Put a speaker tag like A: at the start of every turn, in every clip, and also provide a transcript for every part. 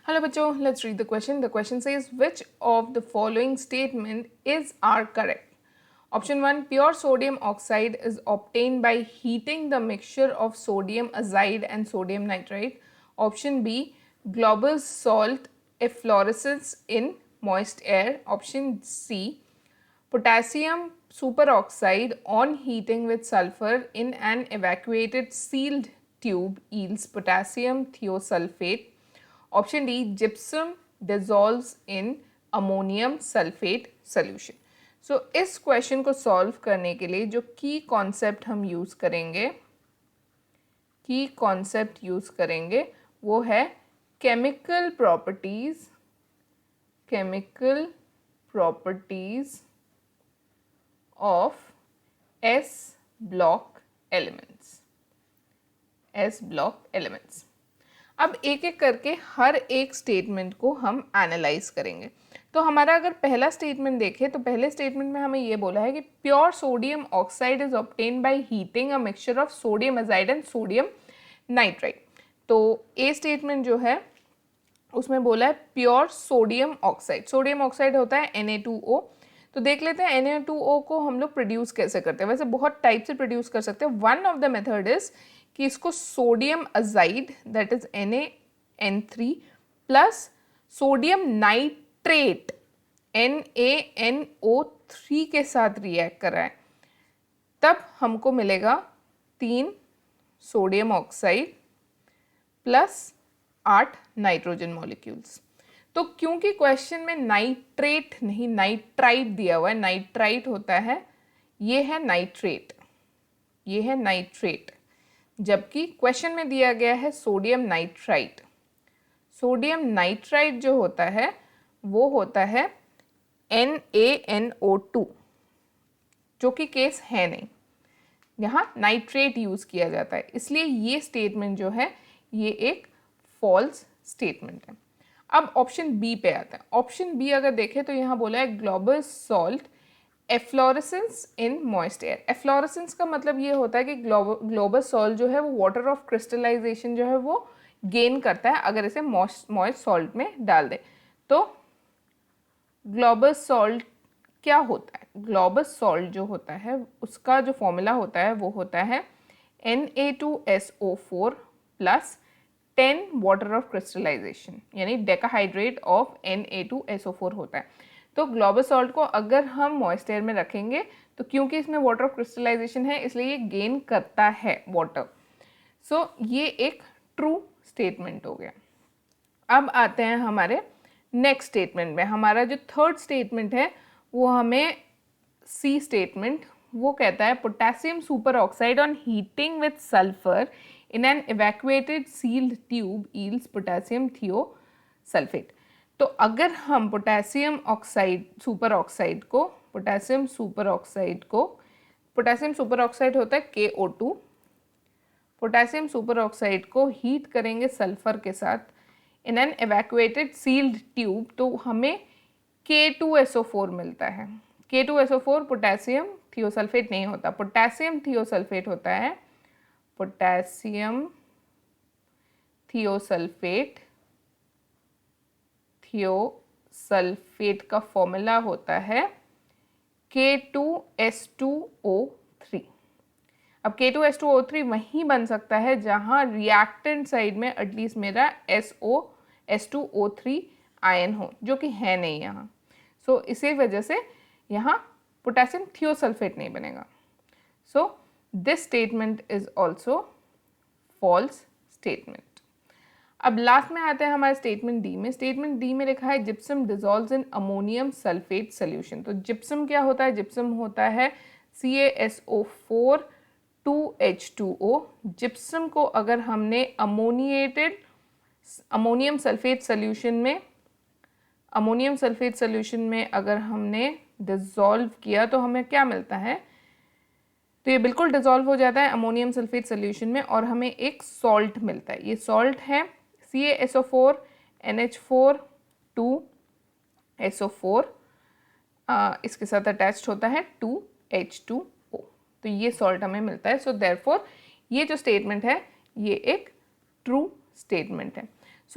A: Hello बच्चों, let's read the question. The question says which of the following statement are correct? Option 1, pure sodium oxide is obtained by heating the mixture of sodium azide and sodium nitrite. Option B, global salt effloresces in moist air. Option C, potassium superoxide on heating with sulfur in an evacuated sealed tube yields potassium thiosulfate. Option D, gypsum dissolves in ammonium sulphate solution. So इस question को solve करने के लिए जो की concept हम use करेंगे वो है chemical properties of S block elements. अब एक एक करके हर एक स्टेटमेंट को हम एनालाइज करेंगे. तो हमारा अगर पहला स्टेटमेंट देखें तो पहले स्टेटमेंट में हमें ये बोला है कि pure sodium oxide is obtain by heating a mixture of sodium azide and sodium nitrite. तो ए स्टेटमेंट जो है उसमें बोला है pure sodium oxide. Sodium oxide होता है Na2O. तो देख लेते हैं Na2O को हम लोग प्रोड्यूस कैसे करते हैं. वैसे बहुत टाइप से प्रोड्यूस कर सकते हैं. One of the method is कि इसको sodium azide that is NaN3 plus sodium nitrate NaNO3 के साथ रिएक्ट कराएं, तब हमको मिलेगा 3 sodium oxide plus 8 nitrogen molecules. तो क्योंकि क्वेश्चन में नाइट्रेट नहीं नाइट्राइट दिया हुआ है, नाइट्राइट होता है, ये है नाइट्रेट, जबकि क्वेश्चन में दिया गया है सोडियम नाइट्राइट. सोडियम नाइट्राइट जो होता है वो होता है NaNO2, जो कि केस है नहीं, यहाँ नाइट्रेट यूज किया जाता है, इसलिए ये स्टेटमेंट जो है ये एक फॉल्स स्टेटमेंट है. अब ऑप्शन बी पे आता है. ऑप्शन बी अगर देखें तो यहाँ बोला है global salt efflorescence in moist air. Efflorescence का मतलब ये होता है कि ग्लोबल सॉल्ट जो है वो वाटर ऑफ क्रिस्टलाइजेशन जो है वो गेन करता है अगर इसे मॉइस्ट सॉल्ट में डाल दे. तो ग्लोबल सॉल्ट क्या होता है? ग्लोबल सॉल्ट जो होता है उसका जो फॉर्मूला होता है वो होता है Na2SO4 plus 10 water of crystallisation, यानी डेकाहाइड्रेट ऑफ Na2SO4 होता है. तो ग्लोबल सॉल्ट को अगर हम मॉइस्ट एयर में रखेंगे तो क्योंकि इसमें वाटर ऑफ क्रिस्टलाइजेशन है इसलिए ये गेन करता है वाटर. सो ये एक ट्रू स्टेटमेंट हो गया. अब आते हैं हमारे नेक्स्ट स्टेटमेंट में. हमारा जो थर्ड स्टेटमेंट है वो हमें सी स्टेटमेंट, वो कहता है potassium super oxide on heating with sulphur in an evacuated sealed tube yields potassium thiosulfate. तो अगर हम पोटेशियम सुपर ऑक्साइड होता है KO2, पोटेशियम सुपर ऑक्साइड को हीट करेंगे सल्फर के साथ in an evacuated sealed tube, तो हमें K2SO4 मिलता है. K2SO4 पोटेशियम थियोसल्फेट नहीं होता, पोटेशियम थियोसल्फेट होता है. पोटेशियम थियोसल्फेट का फॉर्मूला होता है K2S2O3. अब K2S2O3 वहीं बन सकता है जहां रिएक्टेंट साइड में एटलीस्ट मेरा S2O3 आयन हो, जो कि है नहीं यहाँ. सो इसी वजह से यहाँ पोटेशियम थियोसल्फेट नहीं बनेगा. So this statement is also false statement. अब लास्ट में आते हैं हमारे स्टेटमेंट डी में. स्टेटमेंट डी में लिखा है gypsum dissolves in ammonium sulphate solution. तो जिप्सम क्या होता है? जिप्सम होता है CaSO4 2H2O. जिप्सम को अगर हमने अमोनियम सल्फेट सोल्यूशन में अगर हमने डिजॉल्व किया तो हमें क्या मिलता है? तो ये बिल्कुल डिजॉल्व हो जाता है अमोनियम सल्फेट सोल्यूशन में और हमें एक सॉल्ट मिलता है. ये सॉल्ट है CaSO4 NH4 2SO4, इसके साथ अटैच्ड होता है 2H2O. तो ये सॉल्ट हमें मिलता है. सो देयरफॉर ये जो स्टेटमेंट है ये एक ट्रू स्टेटमेंट है.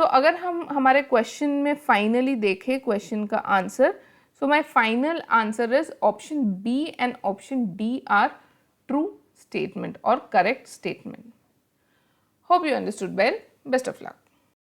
A: अगर हम हमारे क्वेश्चन में फाइनली देखें क्वेश्चन का answer, so my final answer is option B and option D are true statement or correct statement. Hope you understood well. Best of luck.